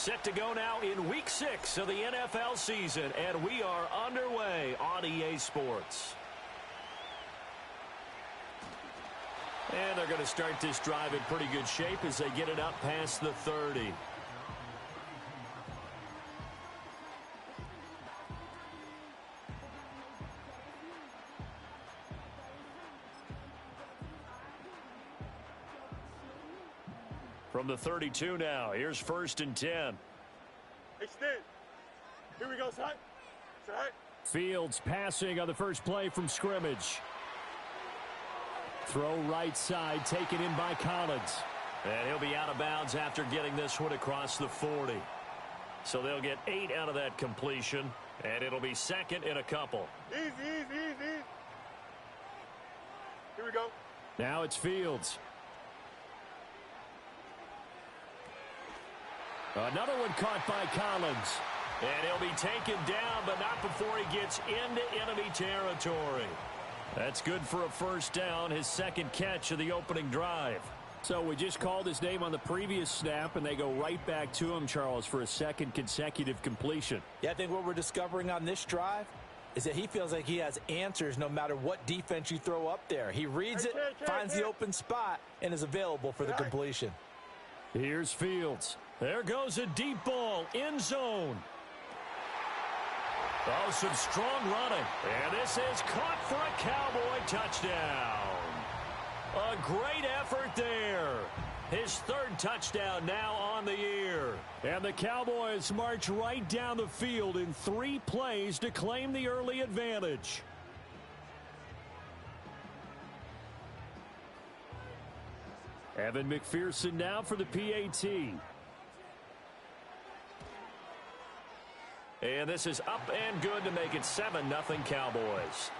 Set to go now in Week 6 of the NFL season, and we are underway on EA Sports. And they're going to start this drive in pretty good shape as they get it up past the 30. From the 32 now, here's 1st and 10. Extend. Here we go, son. Son. Fields passing on the first play from scrimmage. Throw right side, taken in by Collins. And he'll be out of bounds after getting this one across the 40. So they'll get 8 out of that completion, and it'll be 2nd and a couple. Easy, easy, easy. Here we go. Now it's Fields. Another one caught by Collins. And he'll be taken down, but not before he gets into enemy territory. That's good for a 1st down, his 2nd catch of the opening drive. So we just called his name on the previous snap, and they go right back to him, Charles, for a 2nd consecutive completion. Yeah, I think what we're discovering on this drive is that he feels like he has answers no matter what defense you throw up there. He reads it, finds the open spot, and is available for the completion. Here's Fields. There goes a deep ball, end zone. Oh, some strong running. And this is caught for a Cowboy touchdown. A great effort there. His 3rd touchdown now on the year. And the Cowboys march right down the field in 3 plays to claim the early advantage. Evan McPherson now for the PAT. And this is up and good to make it 7-0 Cowboys.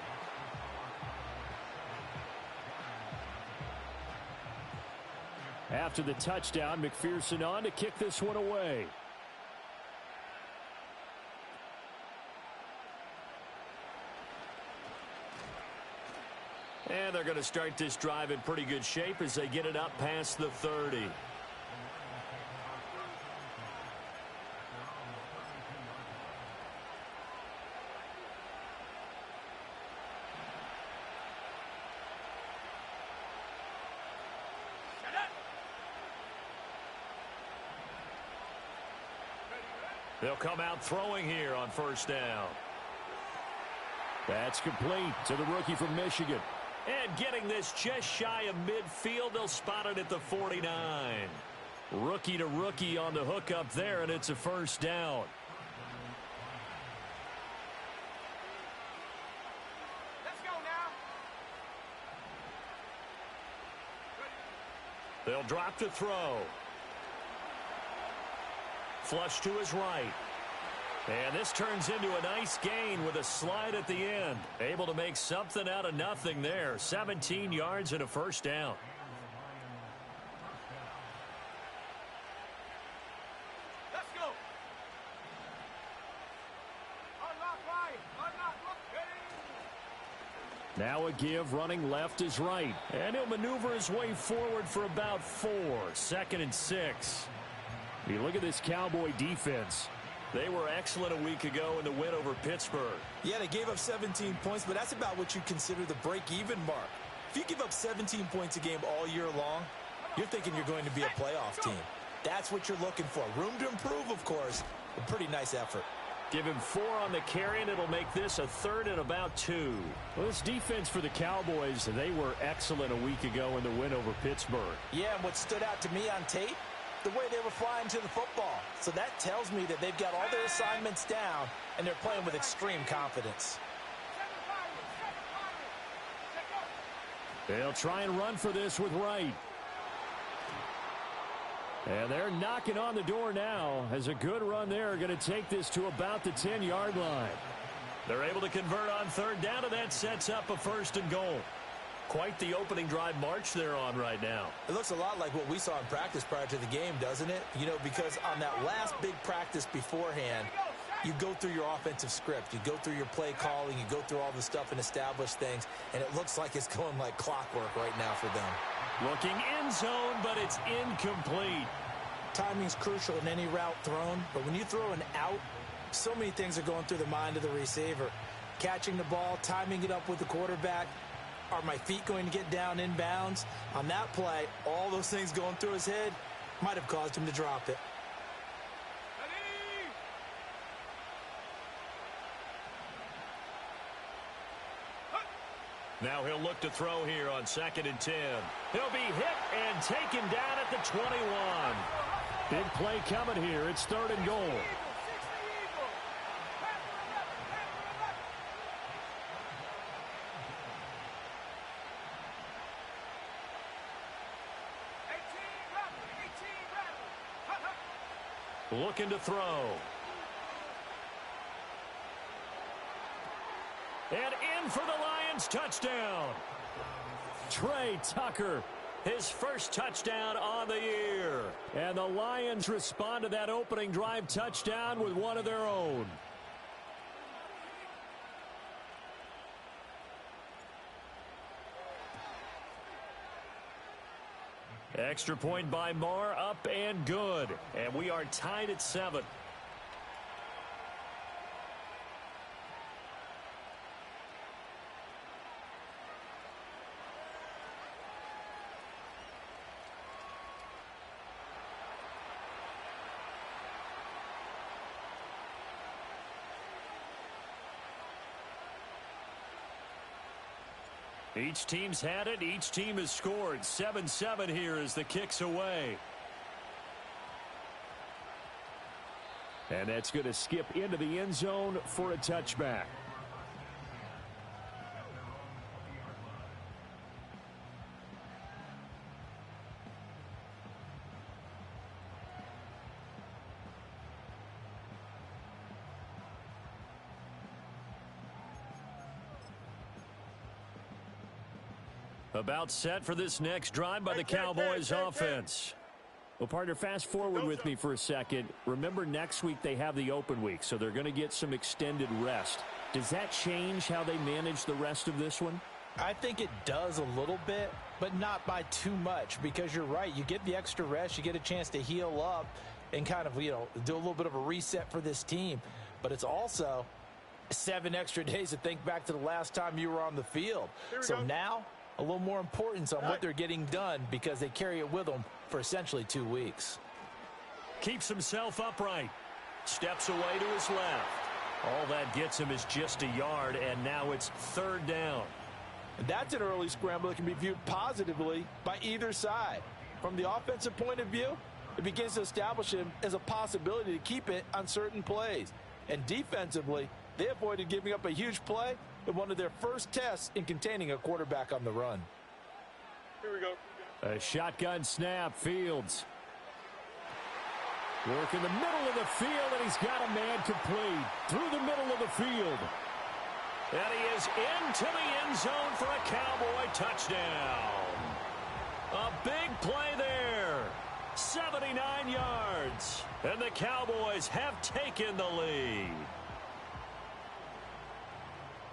After the touchdown, McPherson on to kick this one away. And they're going to start this drive in pretty good shape as they get it up past the 30. They'll come out throwing here on 1st down. That's complete to the rookie from Michigan. And getting this just shy of midfield, they'll spot it at the 49. Rookie to rookie on the hook up there, and it's a 1st down. Let's go now. They'll drop to throw. Flush to his right. And this turns into a nice gain with a slide at the end. Able to make something out of nothing there. 17 yards and a 1st down. Let's go. Unlock right. Unlock. Now a give, running left is right. And he'll maneuver his way forward for about 4. 2nd and 6. You look at this Cowboy defense. They were excellent a week ago in the win over Pittsburgh. Yeah, they gave up 17 points, but that's about what you consider the break-even mark. If you give up 17 points a game all year long, you're thinking you're going to be a playoff team. That's what you're looking for. Room to improve, of course, but pretty nice effort. Give him 4 on the carry, and it'll make this a 3rd and about 2. Well, this defense for the Cowboys, they were excellent a week ago in the win over Pittsburgh. Yeah, and what stood out to me on tape, the way they were flying to the football. So that tells me that they've got all their assignments down, and they're playing with extreme confidence. They'll try and run for this with Wright. And they're knocking on the door now as a good run there. Going to take this to about the 10-yard line. They're able to convert on 3rd down, and that sets up a 1st and goal. Quite the opening drive march they're on right now. It looks a lot like what we saw in practice prior to the game, doesn't it? You know, because on that last big practice beforehand, you go through your offensive script. You go through your play calling. You go through all the stuff and establish things. And it looks like it's going like clockwork right now for them. Looking end zone, but it's incomplete. Timing's crucial in any route thrown, but when you throw an out, so many things are going through the mind of the receiver. Catching the ball, timing it up with the quarterback. Are my feet going to get down inbounds? On that play, all those things going through his head might have caused him to drop it. Now he'll look to throw here on 2nd and 10. He'll be hit and taken down at the 21. Big play coming here. It's 3rd and goal. Looking to throw. And in for the Lions touchdown. Trey Tucker, his first touchdown on the year. And the Lions respond to that opening drive touchdown with one of their own. Extra point by Marr, up and good. And we are tied at 7. Each team's had it. Each team has scored. 7-7 here as the kick's away. And that's going to skip into the end zone for a touchback. About set for this next drive by the Cowboys offense. Well, partner, fast forward with me for a second. Remember, next week they have the open week, so they're going to get some extended rest. Does that change how they manage the rest of this one? I think it does a little bit, but not by too much, because you're right. You get the extra rest. You get a chance to heal up and kind of, do a little bit of a reset for this team. But it's also 7 extra days to think back to the last time you were on the field. So now a little more importance on what they're getting done because they carry it with them for essentially 2 weeks. Keeps himself upright. Steps away to his left. All that gets him is just a yard, and now it's 3rd down. And that's an early scramble that can be viewed positively by either side. From the offensive point of view, it begins to establish him as a possibility to keep it on certain plays. And defensively, they avoided giving up a huge play in one of their first tests in containing a quarterback on the run. Here we go. A shotgun snap. Fields work in the middle of the field, and he's got a man complete through the middle of the field. And he is into the end zone for a Cowboy touchdown. A big play there. 79 yards. And the Cowboys have taken the lead.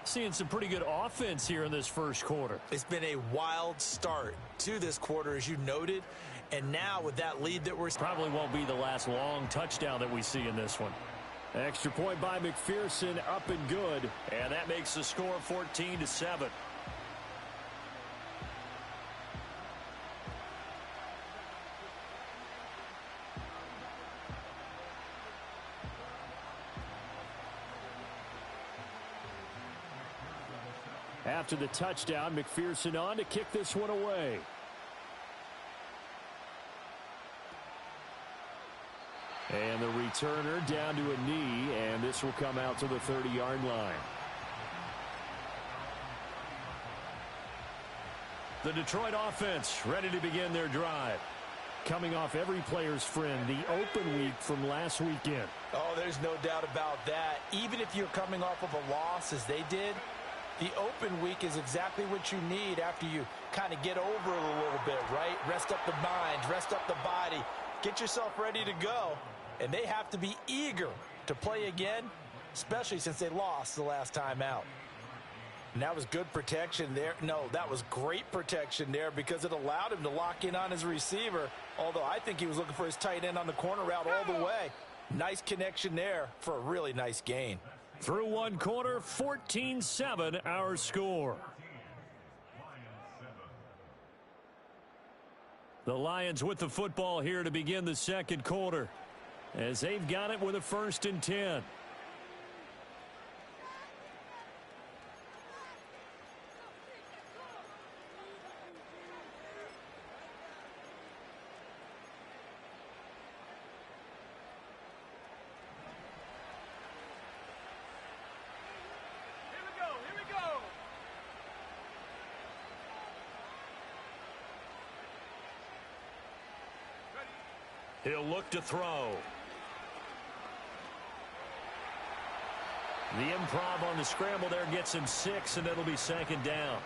Seeing some pretty good offense here in this first quarter. It's been a wild start to this quarter, as you noted. And now with that lead that we're... Probably won't be the last long touchdown that we see in this one. Extra point by McPherson, up and good. And that makes the score 14-7. After the touchdown, McPherson on to kick this one away. And the returner down to a knee, and this will come out to the 30-yard line. The Detroit offense ready to begin their drive. Coming off every player's friend, the open week from last weekend. Oh, there's no doubt about that. Even if you're coming off of a loss as they did, the open week is exactly what you need after you kind of get over it a little bit, right? Rest up the mind, rest up the body, get yourself ready to go. And they have to be eager to play again, especially since they lost the last time out. And that was good protection there. No, that was great protection there because it allowed him to lock in on his receiver, although I think he was looking for his tight end on the corner route all the way. Nice connection there for a really nice gain. Through one quarter, 14-7 our score. The Lions with the football here to begin the second quarter, as they've got it with a 1st and 10. He'll look to throw. The improv on the scramble there gets him 6, and it'll be 2nd down.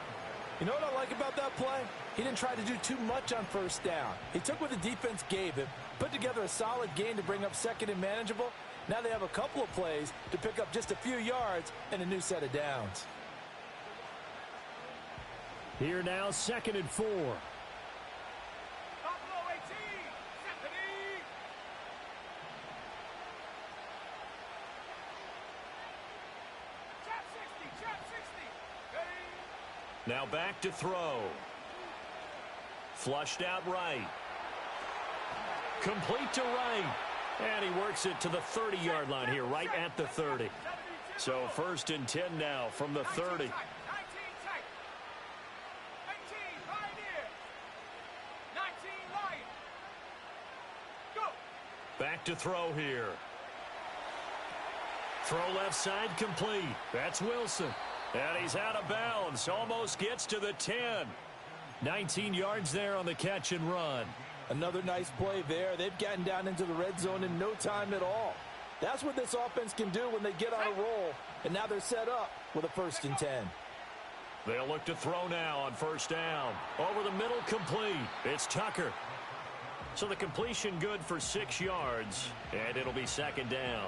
You know what I like about that play? He didn't try to do too much on 1st down. He took what the defense gave him, put together a solid gain to bring up 2nd and manageable. Now they have a couple of plays to pick up just a few yards and a new set of downs. Here now, 2nd and 4. Now back to throw. Flushed out right. Complete to right. And he works it to the 30-yard line here, right at the 30. So 1st and 10 now from the 30. Back to throw here. Throw left side complete. That's Wilson. And he's out of bounds. Almost gets to the 10. 19 yards there on the catch and run. Another nice play there. They've gotten down into the red zone in no time at all. That's what this offense can do when they get on a roll. And now they're set up with a 1st and 10. They'll look to throw now on 1st down. Over the middle, complete. It's Tucker. So the completion good for 6 yards. And it'll be 2nd down.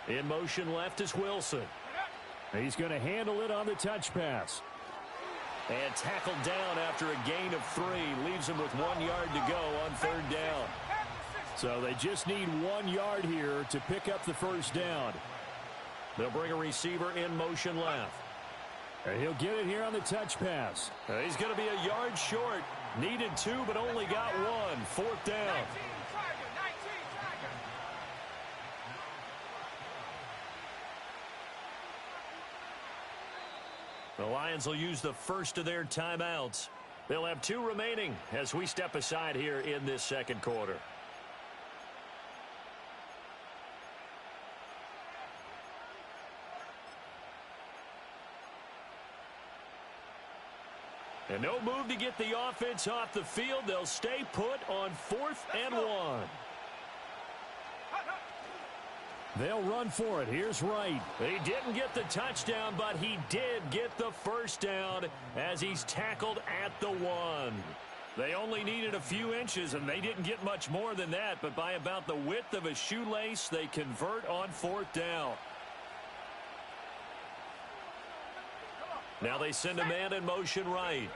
In motion left is Wilson. He's going to handle it on the touch pass. And tackled down after a gain of 3. Leaves him with 1 yard to go on 3rd down. So they just need 1 yard here to pick up the 1st down. They'll bring a receiver in motion left. And he'll get it here on the touch pass. He's going to be a yard short. Needed 2, but only got 1. 4th down. The Lions will use the first of their timeouts. They'll have 2 remaining as we step aside here in this second quarter. And no move to get the offense off the field. They'll stay put on 4th and 1. They'll run for it. Here's Wright. He didn't get the touchdown, but he did get the 1st down as he's tackled at the 1. They only needed a few inches, and they didn't get much more than that, but by about the width of a shoelace, they convert on 4th down. Now they send a man in motion right.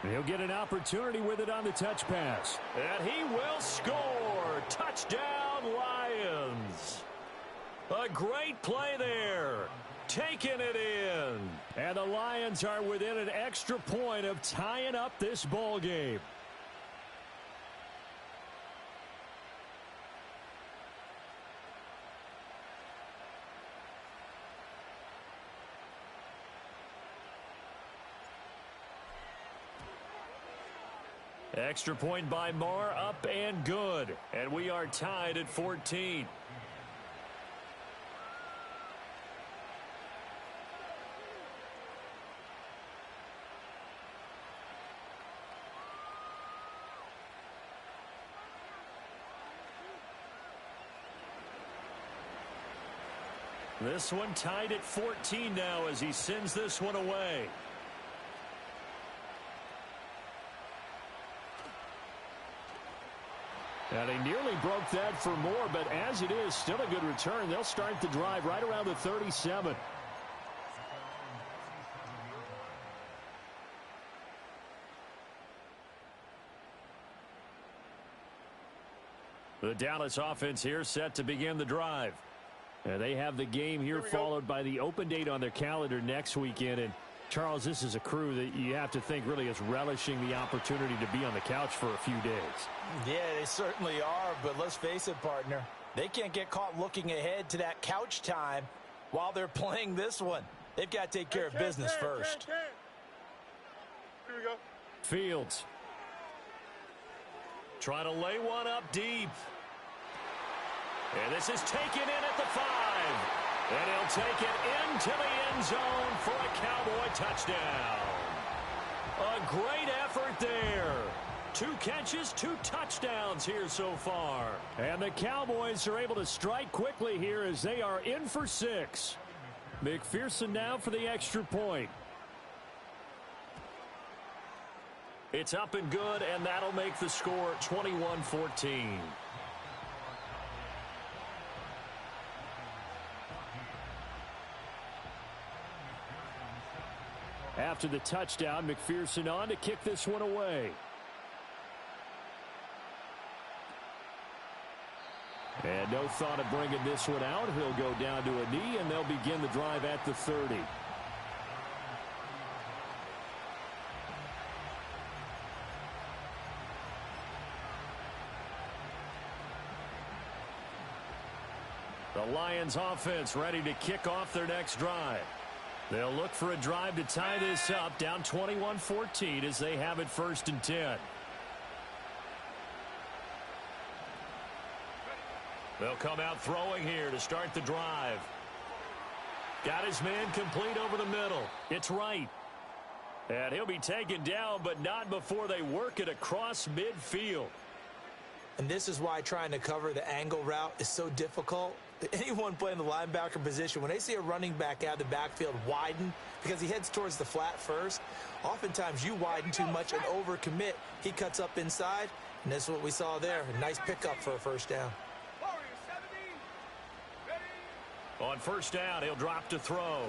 He'll get an opportunity with it on the touch pass. And he will score. Touchdown, Lions. A great play there. Taking it in. And the Lions are within an extra point of tying up this ball game. Extra point by Marr, up and good. And we are tied at 14. This one tied at 14 now as he sends this one away. And he nearly broke that for more, but as it is, still a good return. They'll start the drive right around the 37. The Dallas offense here set to begin the drive. And they have the game here followed by the open date on their calendar next weekend. And Charles, this is a crew that you have to think really is relishing the opportunity to be on the couch for a few days. Yeah, they certainly are, but let's face it, partner. They can't get caught looking ahead to that couch time while they're playing this one. They've got to take care of business first. Here we go. Fields. Trying to lay one up deep. And this is taken in at the 5. And he'll take it into the end zone for a Cowboy touchdown. A great effort there. 2 catches, 2 touchdowns here so far. And the Cowboys are able to strike quickly here as they are in for 6. McPherson now for the extra point. It's up and good, and that'll make the score 21-14. After the touchdown, McPherson on to kick this one away. And no thought of bringing this one out. He'll go down to a knee, and they'll begin the drive at the 30. The Lions offense ready to kick off their next drive. They'll look for a drive to tie this up, down 21-14 as they have it 1st and 10. They'll come out throwing here to start the drive. Got his man complete over the middle. It's right. And he'll be taken down, but not before they work it across midfield. And this is why trying to cover the angle route is so difficult. Anyone playing the linebacker position, when they see a running back out of the backfield widen because he heads towards the flat first, oftentimes you widen too much and overcommit. He cuts up inside, and this is what we saw there. A nice pickup for a first down. On first down, he'll drop to throw.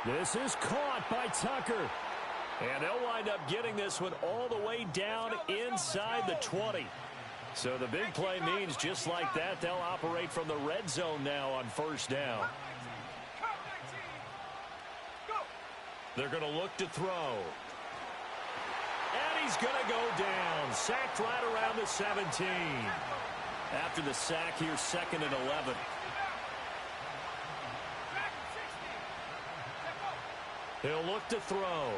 This is caught by Tucker. And they'll wind up getting this one all the way down inside the 20. So the big play means just like that, they'll operate from the red zone now on first down. They're going to look to throw. And he's going to go down. Sacked right around the 17. After the sack here, 2nd and 11. He'll look to throw.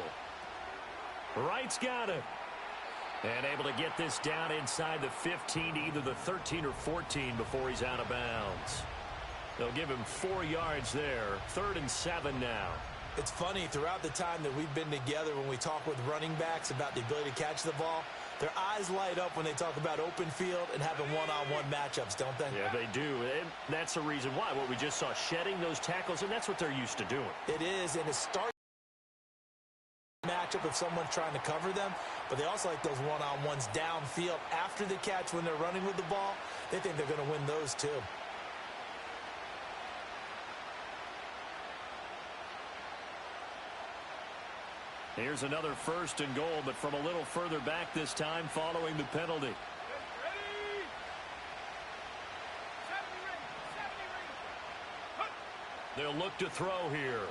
Wright's got it. And able to get this down inside the 15 to either the 13 or 14 before he's out of bounds. They'll give him 4 yards there. 3rd and 7 now. It's funny, throughout the time that we've been together when we talk with running backs about the ability to catch the ball, their eyes light up when they talk about open field and having one-on-one matchups, don't they? Yeah, they do. And that's the reason why. What we just saw, shedding those tackles, and that's what they're used to doing. It is, and it starts matchup if someone's trying to cover them, but they also like those one-on-ones downfield after the catch when they're running with the ball. They think they're going to win those too. Here's another 1st and goal, but from a little further back this time following the penalty. They'll look to throw here.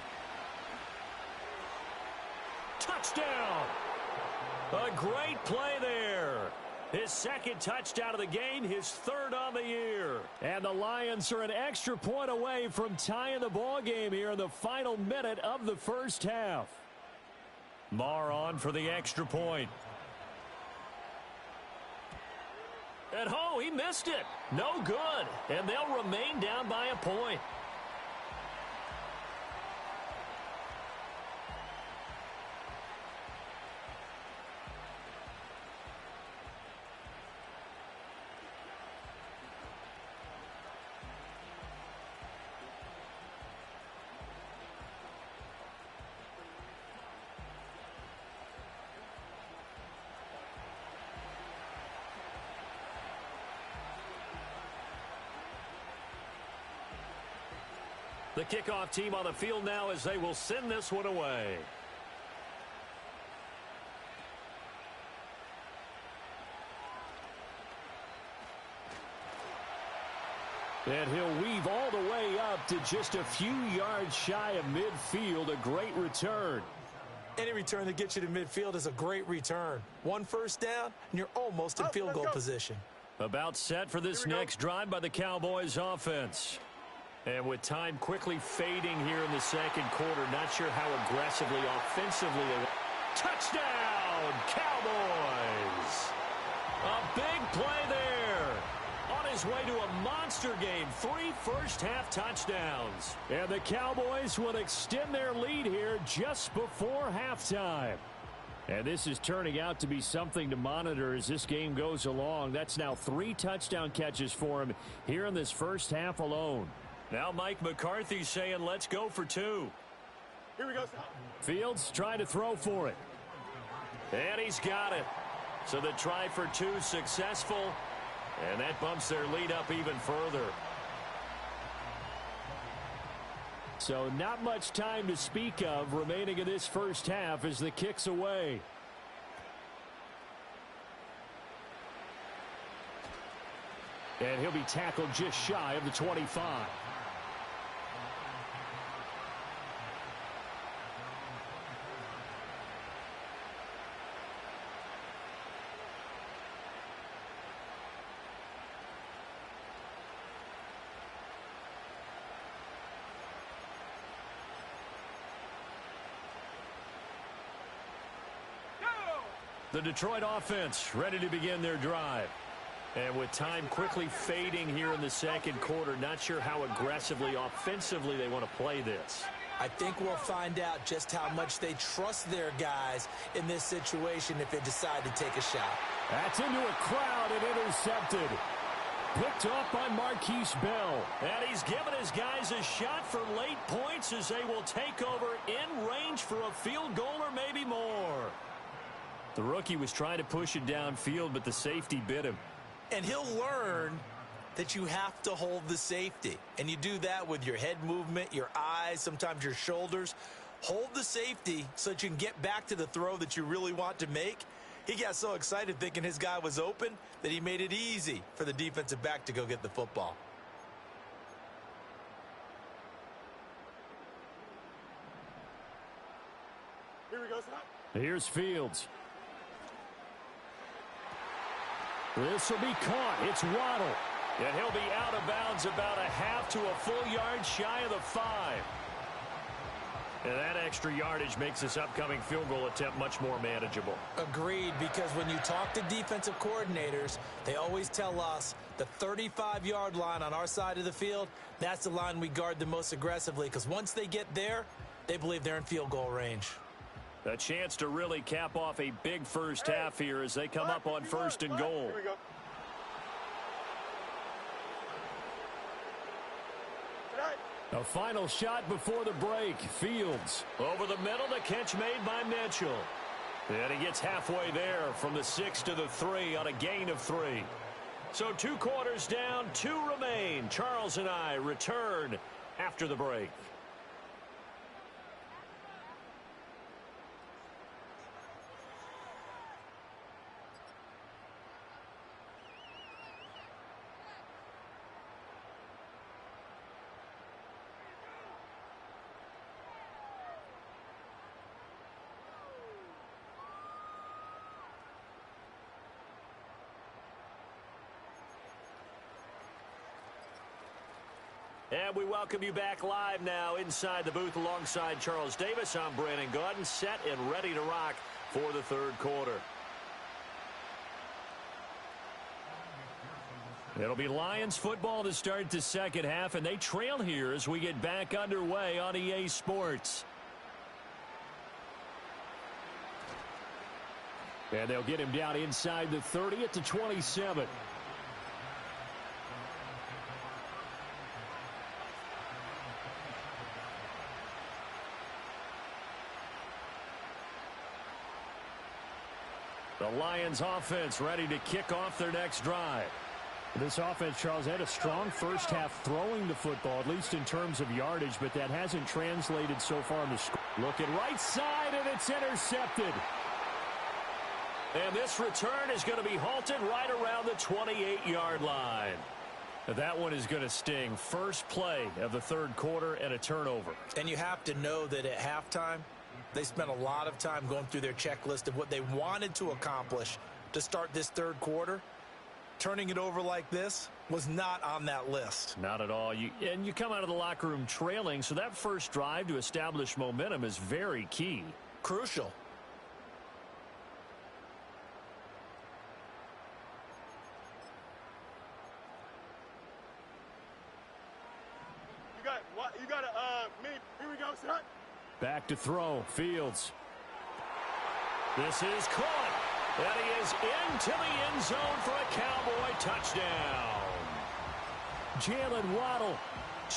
Touchdown! A great play there. His 2nd touchdown of the game, his 3rd on the year. And the Lions are an extra point away from tying the ball game here in the final minute of the first half. Marr on for the extra point. And he missed it. No good. And they'll remain down by a point. The kickoff team on the field now as they will send this one away. And he'll weave all the way up to just a few yards shy of midfield. A great return. Any return that gets you to midfield is a great return. One first down, and you're almost in field goal position. About set for this next drive by the Cowboys offense. And with time quickly fading here in the second quarter, not sure how aggressively, offensively. Touchdown, Cowboys! A big play there. On his way to a monster game, 3 first-half touchdowns. And the Cowboys will extend their lead here just before halftime. And this is turning out to be something to monitor as this game goes along. That's now 3 touchdown catches for him here in this first half alone. Now Mike McCarthy saying, let's go for 2. Here we go. Fields trying to throw for it. And he's got it. So the try for 2 successful. And that bumps their lead up even further. So not much time to speak of remaining in this first half as the kick's away. And he'll be tackled just shy of the 25. The Detroit offense ready to begin their drive. And with time quickly fading here in the second quarter, not sure how aggressively, offensively they want to play this. I think we'll find out just how much they trust their guys in this situation if they decide to take a shot. That's into a crowd and intercepted. Picked off by Marquise Bell. And he's given his guys a shot for late points as they will take over in range for a field goal or maybe more. The rookie was trying to push it downfield, but the safety bit him. And he'll learn that you have to hold the safety. And you do that with your head movement, your eyes, sometimes your shoulders. Hold the safety so that you can get back to the throw that you really want to make. He got so excited thinking his guy was open that he made it easy for the defensive back to go get the football. Here we go, son. Here's Fields. This will be caught. It's Waddle. And he'll be out of bounds about a half to a full yard shy of the 5. And that extra yardage makes this upcoming field goal attempt much more manageable. Agreed, because when you talk to defensive coordinators, they always tell us the 35-yard line on our side of the field, that's the line we guard the most aggressively, because once they get there, they believe they're in field goal range. A chance to really cap off a big first half here as they come up on 1st and goal. Here we go. A final shot before the break. Fields over the middle. The catch made by Mitchell. And he gets halfway there from the 6 to the 3 on a gain of 3. So 2 quarters down, 2 remain. Charles and I return after the break. And we welcome you back live now inside the booth alongside Charles Davis. I'm Brandon Gaudin, set and ready to rock for the 3rd quarter. It'll be Lions football to start the second half, and they trail here as we get back underway on EA Sports. And they'll get him down inside the 30 at the 27. The Lions offense ready to kick off their next drive. This offense, Charles, had a strong first half throwing the football, at least in terms of yardage, but that hasn't translated so far in the score. Look at right side, and it's intercepted. And this return is going to be halted right around the 28-yard line. That one is going to sting. First play of the third quarter and a turnover. And you have to know that at halftime, they spent a lot of time going through their checklist of what they wanted to accomplish to start this third quarter. Turning it over like this was not on that list. Not at all. You come out of the locker room trailing, so that first drive to establish momentum is very key. Crucial. You got a here we go, son. Back to throw. Fields. This is caught. And he is into the end zone for a Cowboy touchdown. Jalen Waddle,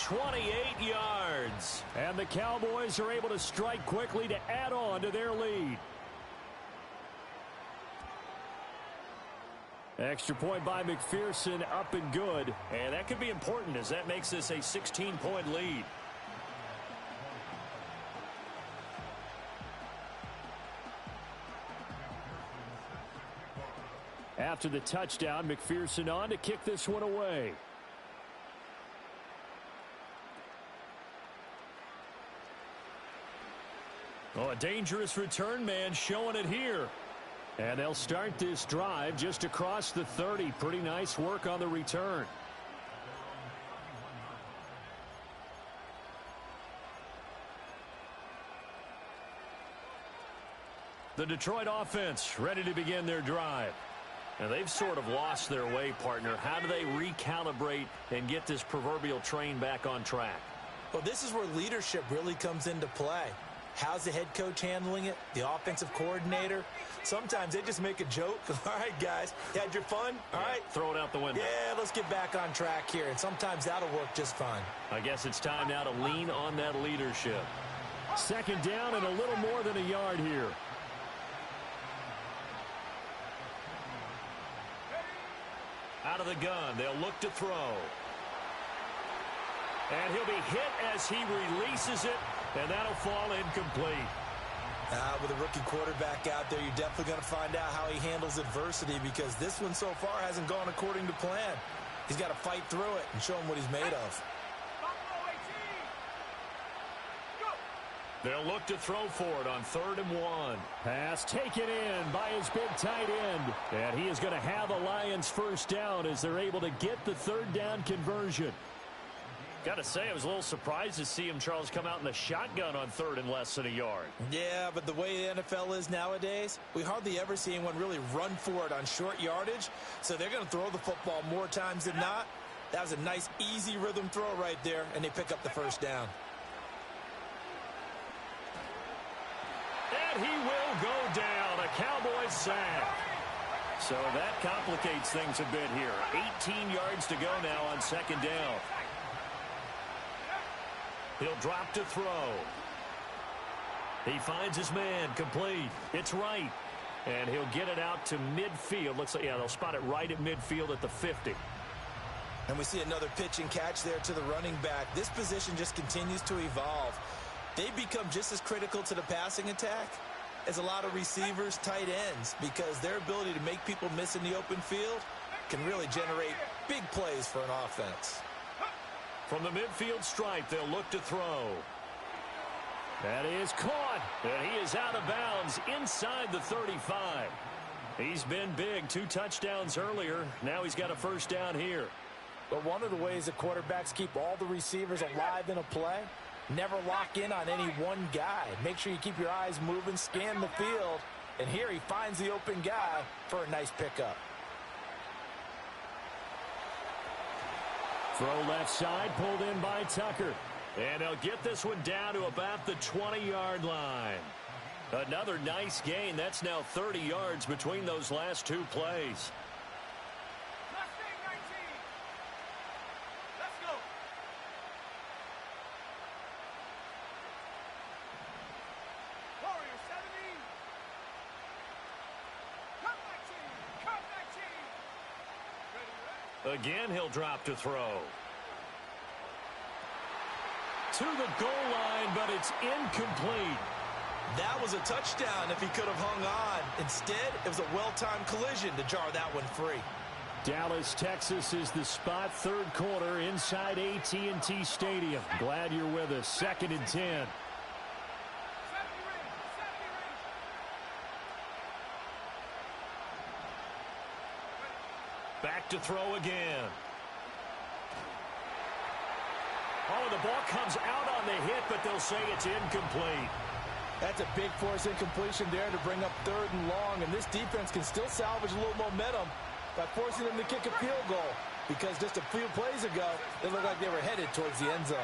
28 yards. And the Cowboys are able to strike quickly to add on to their lead. Extra point by McPherson, up and good. And that could be important as that makes this a 16-point lead. After the touchdown, McPherson on to kick this one away. Oh, a dangerous return man showing it here. And they'll start this drive just across the 30. Pretty nice work on the return. The Detroit offense ready to begin their drive. And they've sort of lost their way, partner. How do they recalibrate and get this proverbial train back on track? Well, this is where leadership really comes into play. How's the head coach handling it? The offensive coordinator? Sometimes they just make a joke. All right, guys, you had your fun? All right. Throw it out the window. Yeah, let's get back on track here. And sometimes that'll work just fine. I guess it's time now to lean on that leadership. Second down and a little more than a yard here. Out of the gun, they'll look to throw. And he'll be hit as he releases it, and that'll fall incomplete. With a rookie quarterback out there, you're definitely going to find out how he handles adversity because this one so far hasn't gone according to plan. He's got to fight through it and show him what he's made of. They'll look to throw for it on 3rd and 1. Pass taken in by his big tight end. And he is going to have a Lions first down as they're able to get the third down conversion. Got to say, I was a little surprised to see him, Charles, come out in the shotgun on 3rd and less than a yard. Yeah, but the way the NFL is nowadays, we hardly ever see anyone really run for it on short yardage. So they're going to throw the football more times than not. That was a nice, easy rhythm throw right there, and they pick up the first down. And he will go down. A Cowboys sack. So that complicates things a bit here. 18 yards to go now on 2nd down. He'll drop to throw. He finds his man complete. It's right. And he'll get it out to midfield. Looks like, yeah, they'll spot it right at midfield at the 50. And we see another pitch and catch there to the running back. This position just continues to evolve. They become just as critical to the passing attack as a lot of receivers, tight ends, because their ability to make people miss in the open field can really generate big plays for an offense. From the midfield stripe, they'll look to throw. That is caught, and he is out of bounds inside the 35. He's been big, 2 touchdowns earlier. Now he's got a first down here. But one of the ways the quarterbacks keep all the receivers alive in a play, never lock in on any one guy. Make sure you keep your eyes moving, scan the field, and here he finds the open guy for a nice pickup. Throw left side, pulled in by Tucker. And they'll get this one down to about the 20-yard line. Another nice gain. That's now 30 yards between those last 2 plays. Again, he'll drop to throw. To the goal line, but it's incomplete. That was a touchdown if he could have hung on. Instead, it was a well-timed collision to jar that one free. Dallas, Texas is the spot, third quarter inside AT&T Stadium. Glad you're with us. 2nd and 10. Back to throw again. Oh, the ball comes out on the hit, but they'll say it's incomplete. That's a big force incompletion there to bring up 3rd and long, and this defense can still salvage a little momentum by forcing them to kick a field goal, because just a few plays ago, they looked like they were headed towards the end zone.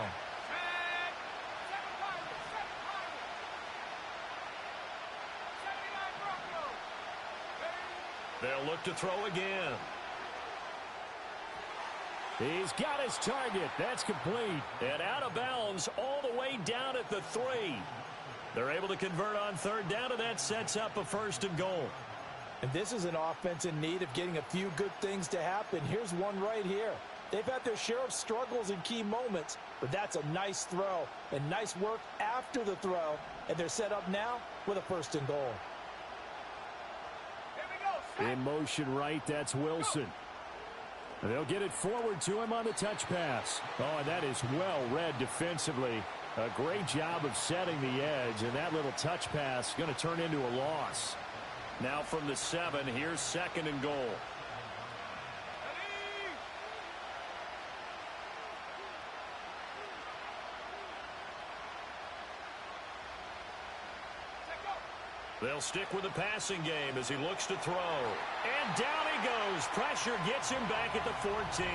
They'll look to throw again. He's got his target. That's complete. And out of bounds all the way down at the 3. They're able to convert on 3rd down, and that sets up a 1st and goal. And this is an offense in need of getting a few good things to happen. Here's one right here. They've had their share of struggles in key moments, but that's a nice throw and nice work after the throw. And they're set up now with a 1st and goal. In motion right, that's Wilson. They'll get it forward to him on the touch pass. Oh, and that is well read defensively. A great job of setting the edge, and that little touch pass going to turn into a loss. Now from the 7, here's 2nd and goal. They'll stick with the passing game as he looks to throw. And down he goes. Pressure gets him back at the 14.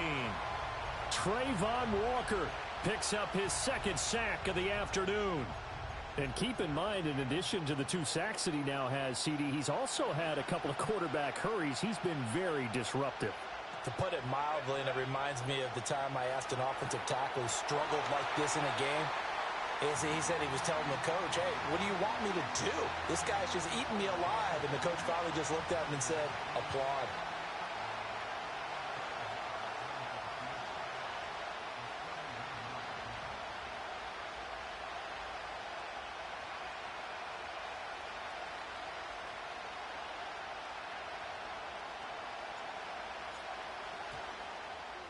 Trayvon Walker picks up his 2nd sack of the afternoon. And keep in mind, in addition to the 2 sacks that he now has, CD, he's also had a couple of quarterback hurries. He's been very disruptive. To put it mildly, and it reminds me of the time I asked an offensive tackle who struggled like this in a game. He said he was telling the coach, hey, what do you want me to do? This guy's just eating me alive. And the coach finally just looked at him and said, applaud.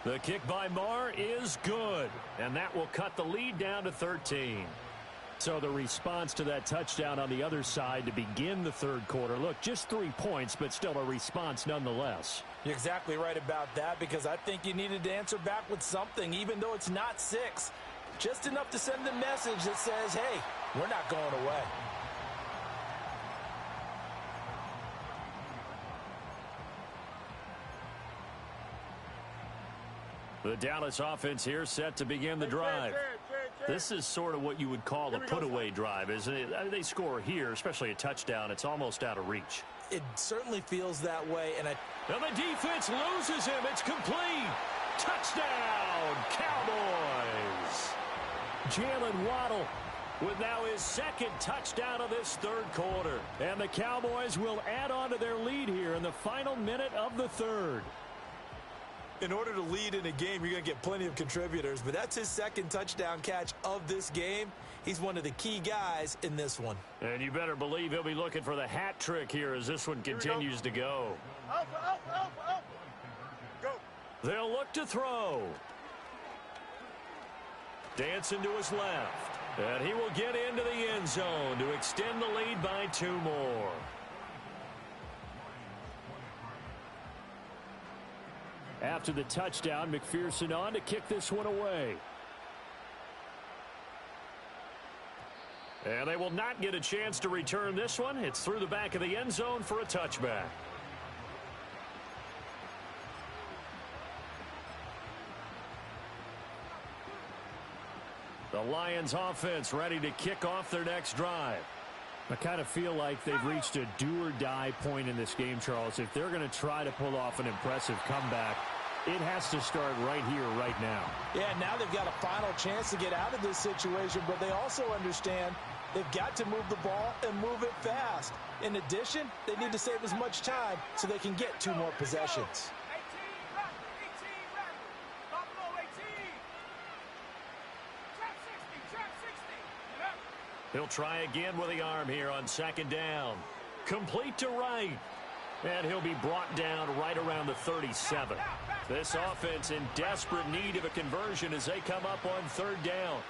The kick by Marr is good, and that will cut the lead down to 13. So the response to that touchdown on the other side to begin the 3rd quarter. Look, just 3 points, but still a response nonetheless. You're exactly right about that, because I think you needed to answer back with something, even though it's not 6. Just enough to send a message that says, hey, we're not going away. The Dallas offense here set to begin the drive. This is sort of what you would call a put-away drive, isn't it? They score here, especially a touchdown. It's almost out of reach. It certainly feels that way. And the defense loses him. It's complete. Touchdown, Cowboys. Jalen Waddle with now his 2nd touchdown of this 3rd quarter. And the Cowboys will add on to their lead here in the final minute of the 3rd. In order to lead in a game, you're going to get plenty of contributors, but that's his 2nd touchdown catch of this game. He's one of the key guys in this one. And you better believe he'll be looking for the hat trick here as this one continues to go. Go. They'll look to throw. Dancing to his left. And he will get into the end zone to extend the lead by 2 more. After the touchdown, McPherson on to kick this one away. And they will not get a chance to return this one. It's through the back of the end zone for a touchback. The Lions offense ready to kick off their next drive. I kind of feel like they've reached a do-or-die point in this game, Charles. If they're going to try to pull off an impressive comeback, it has to start right here, right now. Yeah, now they've got a final chance to get out of this situation, but they also understand they've got to move the ball and move it fast. In addition, they need to save as much time so they can get 2 more possessions. He'll try again with the arm here on second down. Complete to right. And he'll be brought down right around the 37. This offense in desperate need of a conversion as they come up on third down.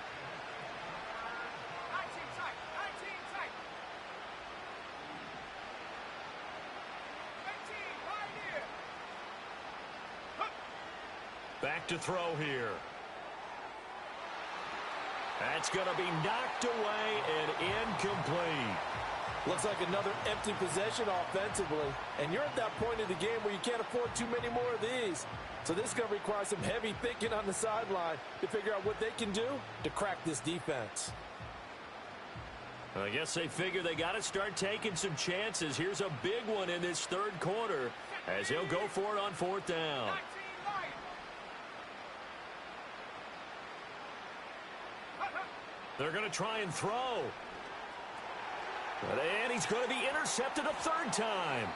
Back to throw here. That's going to be knocked away and incomplete. Looks like another empty possession offensively. And you're at that point in the game where you can't afford too many more of these. So this is going to require some heavy thinking on the sideline to figure out what they can do to crack this defense. I guess they figure they got to start taking some chances. Here's a big one in this third quarter as he'll go for it on fourth down. They're going to try and throw. And he's going to be intercepted a third time.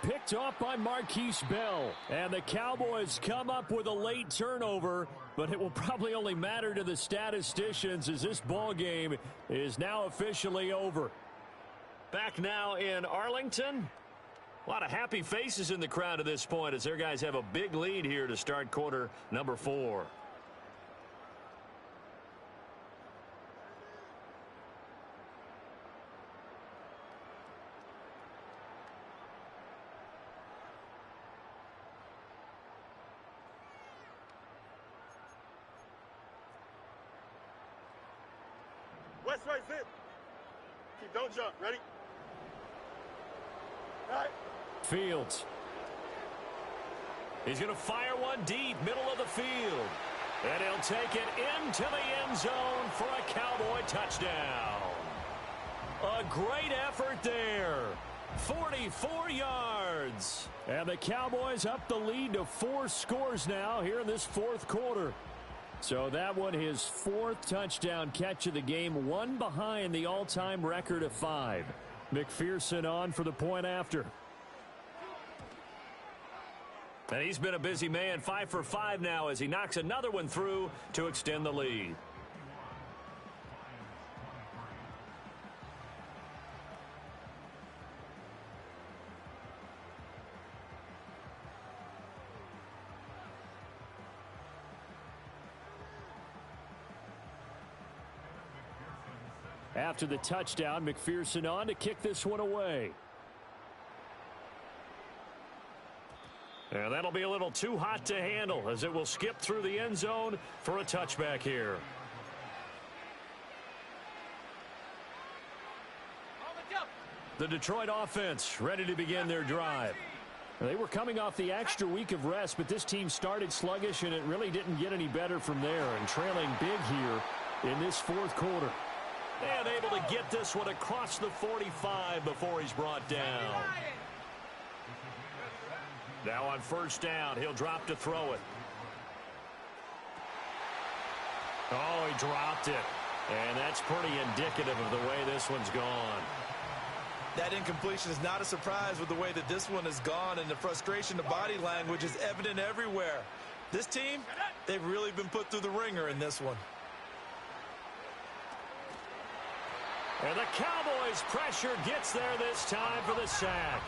Picked off by Marquise Bell. And the Cowboys come up with a late turnover, but it will probably only matter to the statisticians as this ball game is now officially over. Back now in Arlington. A lot of happy faces in the crowd at this point as their guys have a big lead here to start quarter number 4. West right, sit. Keep, don't jump. Ready? All right. Fields. He's going to fire one deep, middle of the field. And he'll take it into the end zone for a Cowboy touchdown. A great effort there. 44 yards. And the Cowboys up the lead to 4 scores now here in this fourth quarter. So that one, his 4th touchdown catch of the game, one behind the all-time record of 5. McPherson on for the point after. And he's been a busy man, 5 for 5 now as he knocks another one through to extend the lead. After the touchdown, McPherson on to kick this one away. And that'll be a little too hot to handle as it will skip through the end zone for a touchback here. The Detroit offense ready to begin their drive. They were coming off the extra week of rest, but this team started sluggish, and it really didn't get any better from there, and trailing big here in this fourth quarter. And able to get this one across the 45 before he's brought down. Now on first down, he'll drop to throw it. Oh, he dropped it. And that's pretty indicative of the way this one's gone. That incompletion is not a surprise with the way that this one has gone, and the frustration, the body language is evident everywhere. This team, they've really been put through the ringer in this one. And the Cowboys' pressure gets there this time for the sack.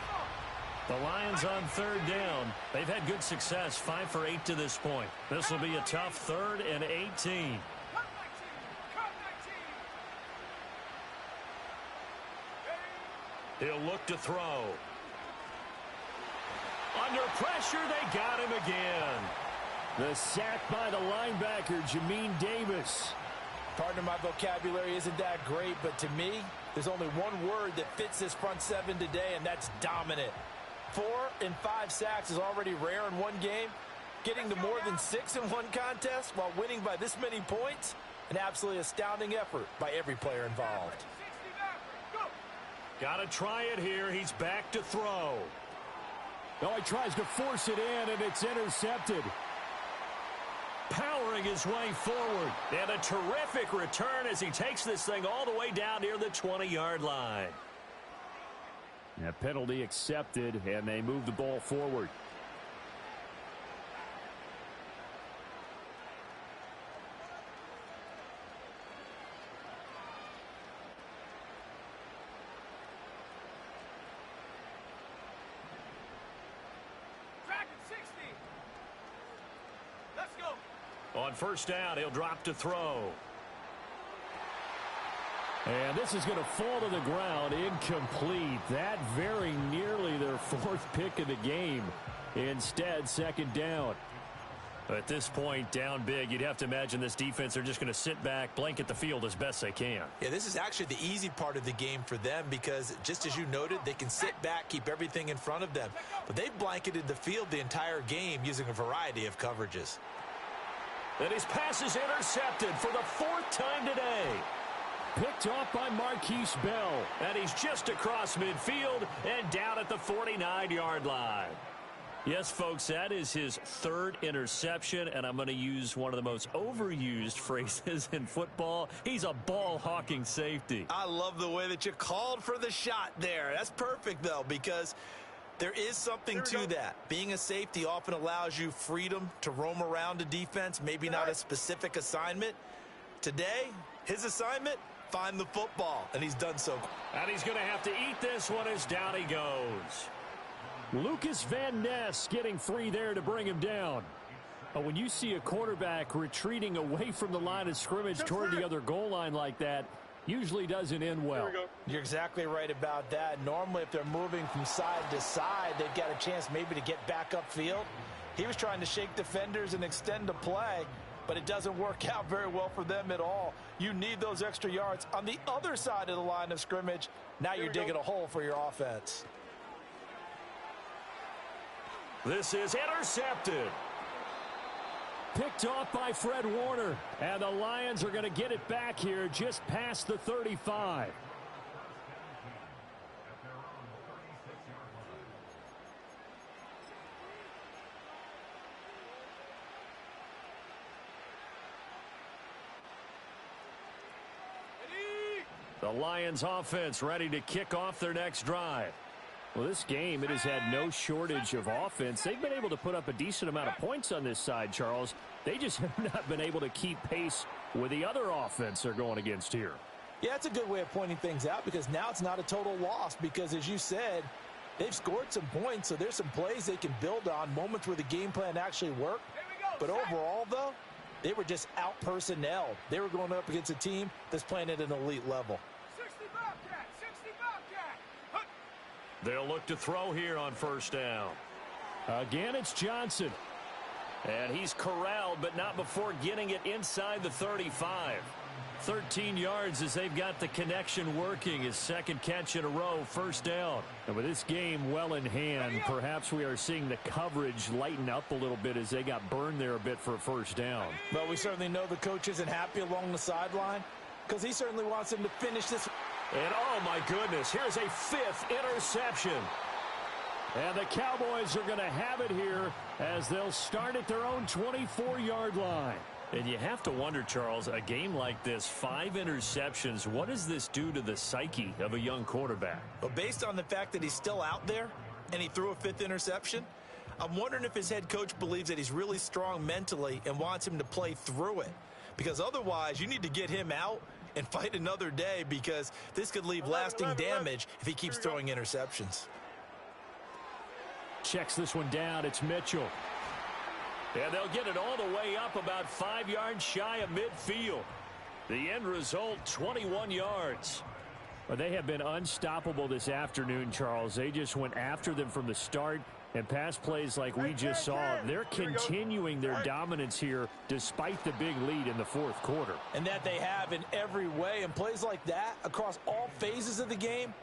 The Lions on third down. They've had good success, 5 for 8 to this point. This will be a tough 3rd and 18. He'll look to throw. Under pressure, they got him again. The sack by the linebacker, Jamin Davis. Partner, my vocabulary isn't that great, but to me, there's only one word that fits this front seven today, and that's dominant. 4 and 5 sacks is already rare in one game. Getting to more than 6 in one contest while winning by this many points, an absolutely astounding effort by every player involved. Got to try it here. He's back to throw. Oh, he tries to force it in, and it's intercepted. Powering his way forward. And a terrific return as he takes this thing all the way down near the 20-yard line. A penalty accepted, and they move the ball forward. On first down, he'll drop to throw. And this is going to fall to the ground, incomplete. That very nearly their fourth pick of the game. Instead, second down. At this point, down big, you'd have to imagine this defense are just going to sit back, blanket the field as best they can. Yeah, this is actually the easy part of the game for them because, just as you noted, they can sit back, keep everything in front of them. But they've blanketed the field the entire game using a variety of coverages. And his pass is intercepted for the fourth time today. Picked off by Marquise Bell. And he's just across midfield and down at the 49-yard line. Yes, folks, that is his third interception, and I'm going to use one of the most overused phrases in football. He's a ball-hawking safety. I love the way that you called for the shot there. That's perfect, though, because there is something to that. Being a safety often allows you freedom to roam around a defense, maybe not a specific assignment. Today, his assignment, find the football, and he's done so. And he's going to have to eat this one as down he goes. Lucas Van Ness getting free there to bring him down. But when you see a quarterback retreating away from the line of scrimmage toward the other goal line like that, usually doesn't end well. You're exactly right about that. Normally, if they're moving from side to side, they've got a chance maybe to get back upfield. He was trying to shake defenders and extend the play, but it doesn't work out very well for them at all. You need those extra yards on the other side of the line of scrimmage. Now you're digging a hole for your offense. This is intercepted. Picked off by Fred Warner. And the Lions are going to get it back here just past the 35. The Lions offense ready to kick off their next drive. Well, this game, it has had no shortage of offense. They've been able to put up a decent amount of points on this side, Charles. They just have not been able to keep pace with the other offense they're going against here. Yeah, it's a good way of pointing things out because now it's not a total loss because, as you said, they've scored some points, so there's some plays they can build on, moments where the game plan actually worked. But overall, though, they were just out-personnelled. They were going up against a team that's playing at an elite level. They'll look to throw here on first down. Again, it's Johnson. And he's corralled, but not before getting it inside the 35. 13 yards as they've got the connection working. His second catch in a row, first down. And with this game well in hand, perhaps we are seeing the coverage lighten up a little bit as they got burned there a bit for a first down. But we certainly know the coach isn't happy along the sideline because he certainly wants him to finish this. And, oh, my goodness, here's a fifth interception. And the Cowboys are going to have it here as they'll start at their own 24-yard line. And you have to wonder, Charles, a game like this, 5 interceptions, what does this do to the psyche of a young quarterback? Well, based on the fact that he's still out there and he threw a 5th interception, I'm wondering if his head coach believes that he's really strong mentally and wants him to play through it. Because otherwise, you need to get him out and fight another day because this could leave lasting damage if he keeps throwing interceptions. Checks this one down. It's Mitchell. And they'll get it all the way up about 5 yards shy of midfield. The end result, 21 yards. Well, they have been unstoppable this afternoon, Charles. They just went after them from the start. And pass plays like we just saw, they're continuing their dominance here despite the big lead in the fourth quarter. And that they have in every way. And plays like that across all phases of the game,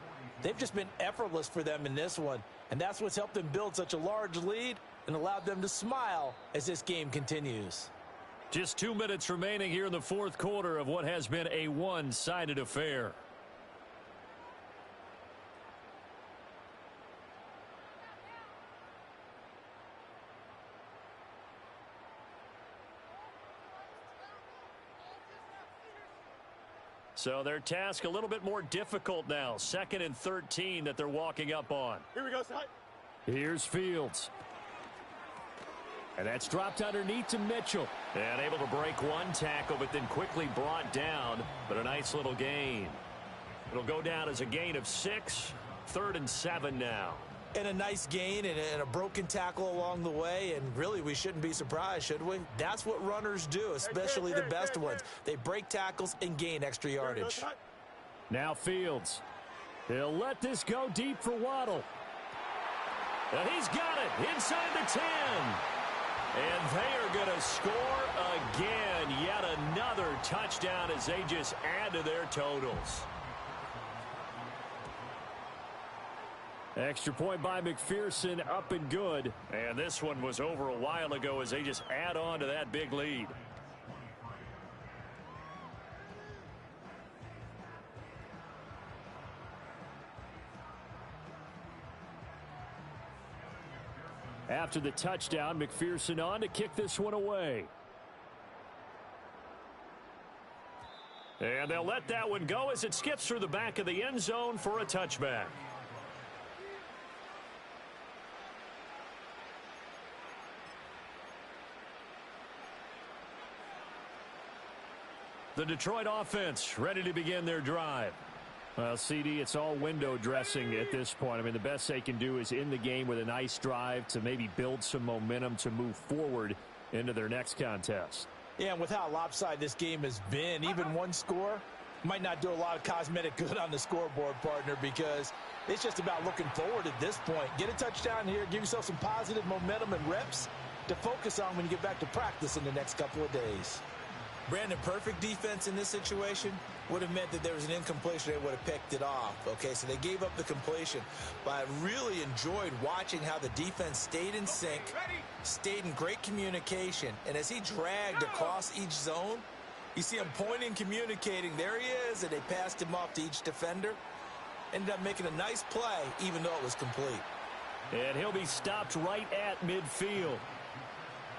they've just been effortless for them in this one. And that's what's helped them build such a large lead and allowed them to smile as this game continues. Just 2 minutes remaining here in the fourth quarter of what has been a one-sided affair. So their task a little bit more difficult now. 2nd and 13 that they're walking up on. Here we go, Ty. Here's Fields. And that's dropped underneath to Mitchell. And able to break one tackle, but then quickly brought down. But a nice little gain. It'll go down as a gain of 6. 3rd and 7 now. And a nice gain and a broken tackle along the way, and really we shouldn't be surprised, should we? That's what runners do, especially the best ones. They break tackles and gain extra yardage. Now Fields. He'll let this go deep for Waddle. And he's got it inside the 10. And they are going to score again. Yet another touchdown as they just add to their totals. Extra point by McPherson, up and good. And this one was over a while ago as they just add on to that big lead. After the touchdown, McPherson on to kick this one away. And they'll let that one go as it skips through the back of the end zone for a touchback. The Detroit offense ready to begin their drive. Well, CD, it's all window dressing at this point. I mean, the best they can do is in the game with a nice drive to maybe build some momentum to move forward into their next contest. Yeah, and with how lopsided this game has been, even one score might not do a lot of cosmetic good on the scoreboard, partner, because it's just about looking forward at this point. Get a touchdown here, give yourself some positive momentum and reps to focus on when you get back to practice in the next couple of days. Brandon, perfect defense in this situation would have meant that there was an incompletion. They would have picked it off. Okay, so they gave up the completion. But I really enjoyed watching how the defense stayed in sync, stayed in great communication. And as he dragged across each zone, you see him pointing, communicating. There he is, and they passed him off to each defender. Ended up making a nice play, even though it was complete. And he'll be stopped right at midfield.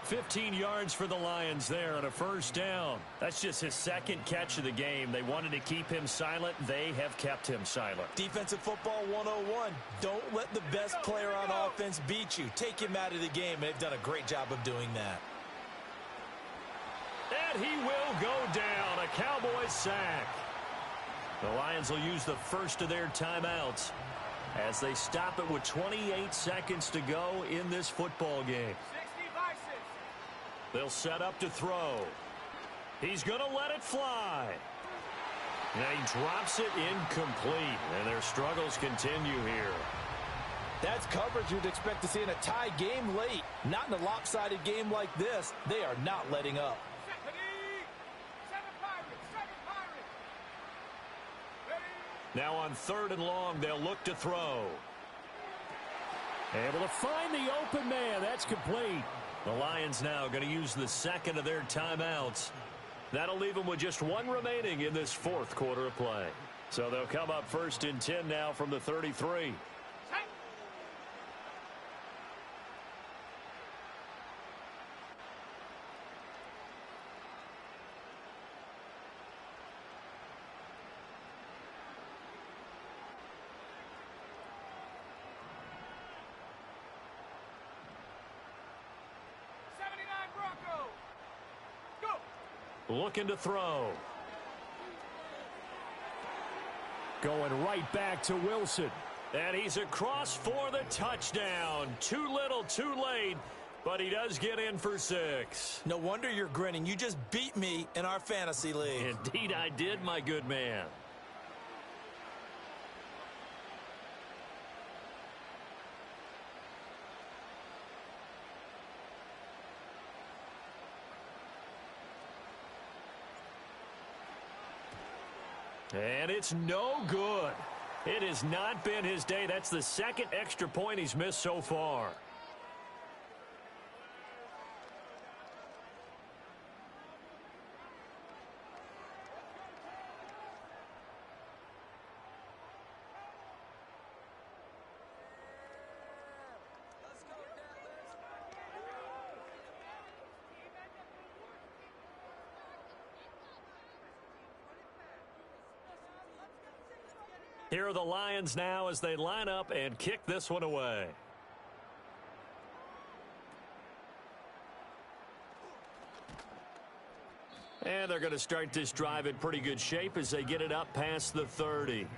15 yards for the Lions there on a first down. That's just his second catch of the game. They wanted to keep him silent. They have kept him silent. Defensive football 101. Don't let the best player on offense beat you. Take him out of the game, and they've done a great job of doing that. And he will go down. A Cowboys sack. The Lions will use the first of their timeouts as they stop it with 28 seconds to go in this football game. They'll set up to throw. He's going to let it fly. And he drops it incomplete. And their struggles continue here. That's coverage you'd expect to see in a tie game late. Not in a lopsided game like this. They are not letting up. Now on 3rd and long, they'll look to throw. Able to find the open man. That's complete. The Lions now going to use the second of their timeouts. That'll leave them with just one remaining in this fourth quarter of play. So they'll come up 1st and 10 now from the 33. Looking to throw. Going right back to Wilson. And he's across for the touchdown. Too little, too late. But he does get in for 6. No wonder you're grinning. You just beat me in our fantasy league. Indeed I did, my good man. And it's no good. It has not been his day. That's the second extra point he's missed so far. Here are the Lions now as they line up and kick this one away. And they're going to start this drive in pretty good shape as they get it up past the 30.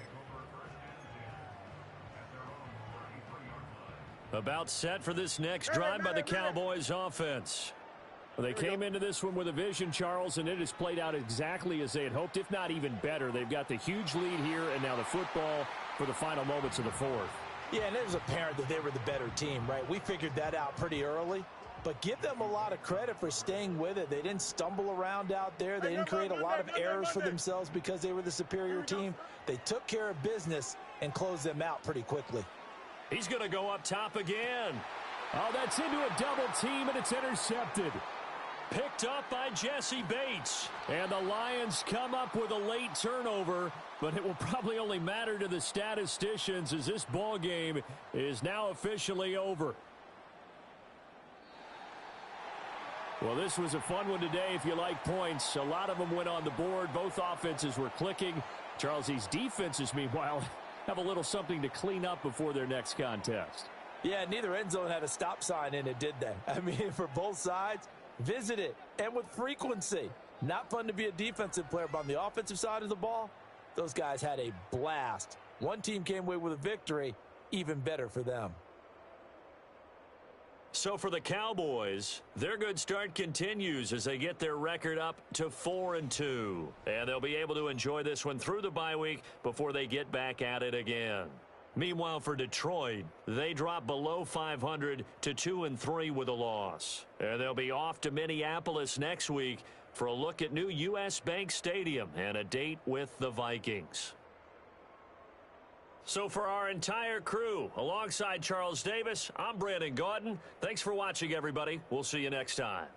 About set for this next drive by the Cowboys offense. They came into this one with a vision, Charles, and it has played out exactly as they had hoped, if not even better. They've got the huge lead here, and now the football for the final moments of the fourth. Yeah, and it was apparent that they were the better team, right? We figured that out pretty early. But give them a lot of credit for staying with it. They didn't stumble around out there. They didn't create a lot of errors for themselves because they were the superior team. They took care of business and closed them out pretty quickly. He's going to go up top again. Oh, that's into a double team, and it's intercepted. Picked up by Jesse Bates. And the Lions come up with a late turnover, but it will probably only matter to the statisticians as this ball game is now officially over. Well, this was a fun one today if you like points. A lot of them went on the board. Both offenses were clicking. Charles, these defenses, meanwhile, have a little something to clean up before their next contest. Yeah, neither end zone had a stop sign in it, did they? I mean, for both sides, visit it, and with frequency. Not fun to be a defensive player, but on the offensive side of the ball, those guys had a blast. One team came away with a victory, even better for them. So for the Cowboys, their good start continues as they get their record up to 4-2. And they'll be able to enjoy this one through the bye week before they get back at it again. Meanwhile, for Detroit, they drop below 500 to 2-3 with a loss. And they'll be off to Minneapolis next week for a look at new U.S. Bank Stadium and a date with the Vikings. So for our entire crew, alongside Charles Davis, I'm Brandon Gaudin. Thanks for watching, everybody. We'll see you next time.